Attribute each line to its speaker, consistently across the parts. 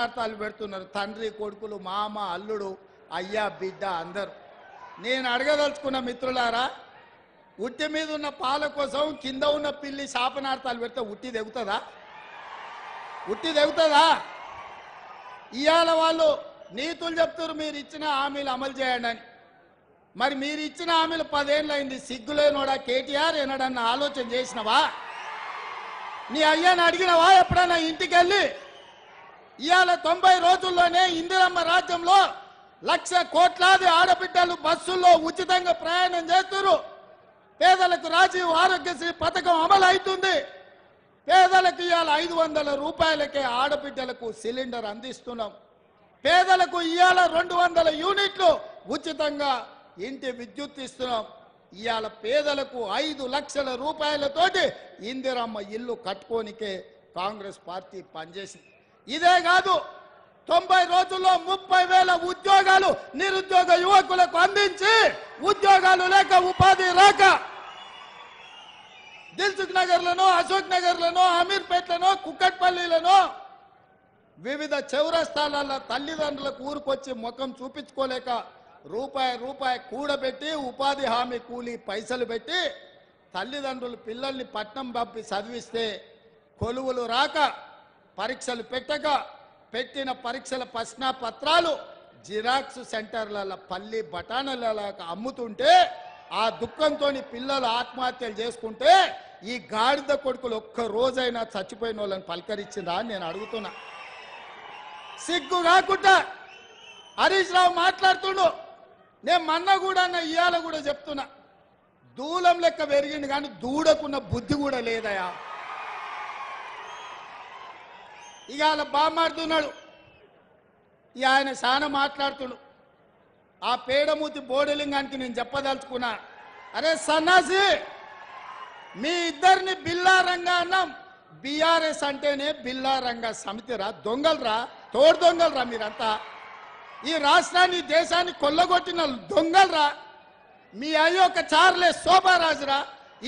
Speaker 1: వార్తలు పెడుతున్నారు తండ్రి కొడుకులు మామ అల్లుడు అయ్యా బిడ్డ అందరూ. నేను అడగదలుచుకున్న మిత్రులారా, ఉట్టి మీద ఉన్న పాల కోసం కింద ఉన్న పిల్లి శాపనార్థాలు పెడితే ఉట్టి తెగుతుందా? ఉట్టి తెగుతుందా? ఇవాళ వాళ్ళు నీతులు చెప్తారు మీరు ఇచ్చిన హామీలు అమలు చేయండి అని. మరి మీరు ఇచ్చిన హామీలు 10 ఏళ్ళు అయింది. సిగ్గులేనోడా కేటీఆర్ ఏనాడన్నా ఆలోచన చేసినవా? నీ అయ్యాన్ని అడిగినవా ఎప్పుడన్నా ఇంటికి వెళ్ళి? ఇవాళ 90 రోజుల్లోనే ఇందిరమ్మ రాజ్యంలో 1,00,000 కోట్లాది ఆడబిడ్డలు బస్సుల్లో ఉచితంగా ప్రయాణం చేస్తున్నారు. పేదలకు రాజీవ్ ఆరోగ్యశ్రీ పథకం అమలు అవుతుంది. పేదలకు ఇవాళ 500 రూపాయలకే ఆడబిడ్డలకు సిలిండర్ అందిస్తున్నాం. పేదలకు ఇవాళ 200 యూనిట్లు ఉచితంగా ఇంటి విద్యుత్ ఇస్తున్నాం. ఇవాళ పేదలకు 5 లక్షల రూపాయలతోటి ఇందిరమ్మ ఇల్లు కట్టుకోనికే కాంగ్రెస్ పార్టీ పనిచేసింది. ఇదే కాదు, 90 రోజుల్లో 30,000 ఉద్యోగాలు నిరుద్యోగ యువకులకు అందించి ఉద్యోగాలు లేక ఉపాధి రాక దిల్సుఖ్ నగర్లను, అశోక్ నగర్లను, అమీర్పేట్లను, కుక్కట్పల్లిలను వివిధ చౌరస్తాలలో తల్లిదండ్రులకు ఊరుకొచ్చి ముఖం చూపించుకోలేక రూపాయి కూడబెట్టి ఉపాధి హామీ కూలీ పైసలు పెట్టి తల్లిదండ్రులు పిల్లల్ని పట్నం పంపి చదివిస్తే కొలువులు రాక పరీక్షలు పెట్టక పెట్టిన పరీక్షల ప్రశ్న పత్రాలు జిరాక్స్ సెంటర్లలో పల్లి బఠానీలలో అమ్ముతుంటే ఆ దుఃఖంతో పిల్లలు ఆత్మహత్యలు చేసుకుంటే ఈ గాడిద కొడుకులు ఒక్క రోజైనా చచ్చిపోయిన వాళ్ళని పలకరించిందా అని నేను అడుగుతున్నా. సిగ్గు కాకుండా హరీష్ రావు మాట్లాడుతుండు. నేను మొన్న కూడా ఇవాళ కూడా చెప్తున్నా, దూలం లెక్క పెరిగింది కానీ దూడకున్న బుద్ధి కూడా లేదయా. ఇక అలా బామాడుతున్నాడు. ఇక ఆయన చాలా మాట్లాడుతుడు. ఆ పేడమూతి బోడలింగానికి నేను చెప్పదలుచుకున్నా, అరే సన్నాసి, మీ ఇద్దరిని బిల్లారంగా అన్నాం. బీఆర్ఎస్ అంటేనే బిల్లారంగా సమితిరా, దొంగలరా, తోడు దొంగలరా మీరంతా. ఈ రాష్ట్రాన్ని దేశాన్ని కొల్లగొట్టిన దొంగలరా. మీ అయ్యొక్క చార్లే శోభారాజురా.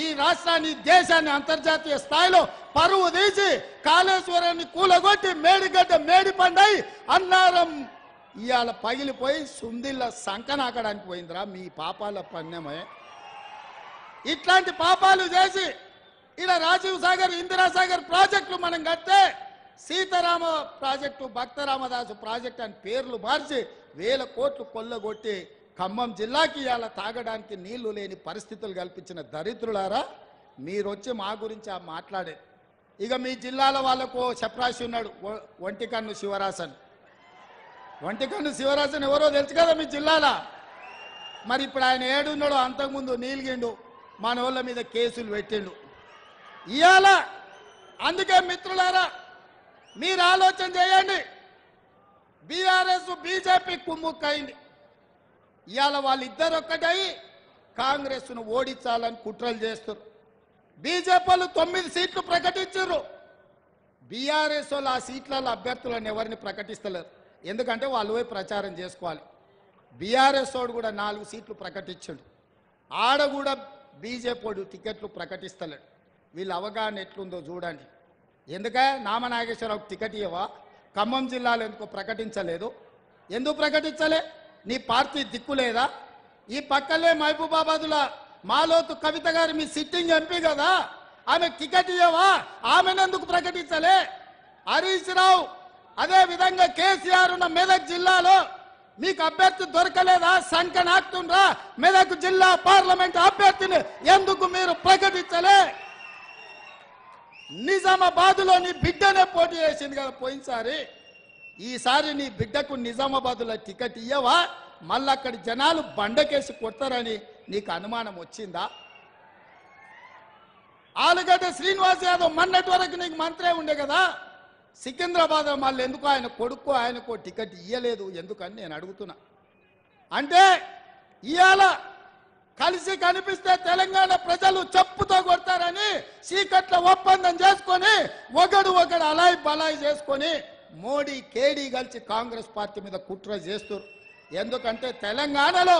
Speaker 1: ఈ రాష్ట్రాన్ని దేశాన్ని అంతర్జాతీయ స్థాయిలో పరువు తీసి కాళేశ్వరాన్ని కూలగొట్టి మేడిగడ్డ మేడిపండై అన్నారం ఇవాళ పగిలిపోయి సుందిల్ల సంకనాకడానికి పోయిందిరా. మీ పాపాల పన్నెమే. ఇట్లాంటి పాపాలు చేసి ఇలా రాజీవ్ సాగర్, ఇందిరాసాగర్ ప్రాజెక్టులు మనం కడితే సీతారామ ప్రాజెక్టు, భక్తరామదాసు ప్రాజెక్టు అని పేర్లు మార్చి 1000 కోట్లు కొల్లగొట్టి ఖమ్మం జిల్లాకి ఇవాళ తాగడానికి నీళ్లు లేని పరిస్థితులు కల్పించిన దరిద్రులారా, మీరు వచ్చి మా గురించి మాట్లాడే. ఇక మీ జిల్లాల వాళ్ళకు చప్రాసి ఉన్నాడు, ఒంటికన్ను శివరాసన్. ఒంటికన్ను శివరాసన్ ఎవరో తెలుసు కదా మీ జిల్లాల. మరి ఇప్పుడు ఆయన ఏడున్నాడో, అంతకుముందు నీలిగిండు, మన వాళ్ళ మీద కేసులు పెట్టిండు ఇవాళ. అందుకే మిత్రులారా, మీరు ఆలోచన చేయండి. బీఆర్ఎస్ బీజేపీ కుమ్ముక్కైంది. ఇవాళ వాళ్ళిద్దరు ఒక్కటై కాంగ్రెస్ను ఓడించాలని కుట్రలు చేస్తారు. బీజేపీ వాళ్ళు 9 సీట్లు ప్రకటించారు. బీఆర్ఎస్ వాళ్ళు ఆ సీట్లలో అభ్యర్థులను ఎవరిని ప్రకటిస్తలేరు. ఎందుకంటే వాళ్ళు పోయి ప్రచారం చేసుకోవాలి. బీఆర్ఎస్ వాడు కూడా 4 సీట్లు ప్రకటించాడు. ఆడ కూడా బీజేపీ వాడు టికెట్లు ప్రకటిస్తలేడు. వీళ్ళ అవగాహన ఎట్లుందో చూడండి. ఎందుకే నామనాగేశ్వరరావు టికెట్ ఇవ్వవా? ఖమ్మం జిల్లాలో ఎందుకో ప్రకటించలేదు? ఎందుకు ప్రకటించలే? నీ పార్టీ దిక్కు లేదా? ఈ పక్కలే మహబూబాబాద్లో మాలోతు కవిత గారు మీ సిట్టింగ్ ఎంపీ కదా, ఆమె టికెట్ ఇవ్వవా? ఆమెనెందుకు ప్రకటించలే? హరీష్ రావు అదే విధంగా కేసీఆర్ ఉన్న మెదక్ జిల్లాలో మీకు అభ్యర్థి దొరకలేదా? సంఖ్య నాకుతుండ్రా. మెదక్ జిల్లా పార్లమెంట్ అభ్యర్థిని ఎందుకు మీరు ప్రకటించలే? నిజామాబాద్లో నీ బిడ్డనే పోటీ చేసింది కదా పోయినసారి. ఈసారి నీ బిడ్డకు నిజామాబాద్లో టికెట్ ఇయ్యవా? మళ్ళీ అక్కడి జనాలు బండకేసి కొడతారని నీకు అనుమానం వచ్చిందా? ఆలుగడ్డ శ్రీనివాస్ యాదవ్ మొన్నటి వరకు నీకు మంత్రే ఉండే కదా. సికింద్రాబాద్ మళ్ళీ ఎందుకు ఆయన కొడుకు ఆయనకు టికెట్ ఇయ్యలేదు ఎందుకని నేను అడుగుతున్నా. అంటే ఇవాళ కలిసి కనిపిస్తే తెలంగాణ ప్రజలు చెప్పుతో కొడతారని చీకట్ల ఒప్పందం చేసుకొని ఒకడు అలాయి బలాయి చేసుకొని మోడీ కేడీ కలిసి కాంగ్రెస్ పార్టీ మీద కుట్ర చేస్తారు. ఎందుకంటే తెలంగాణలో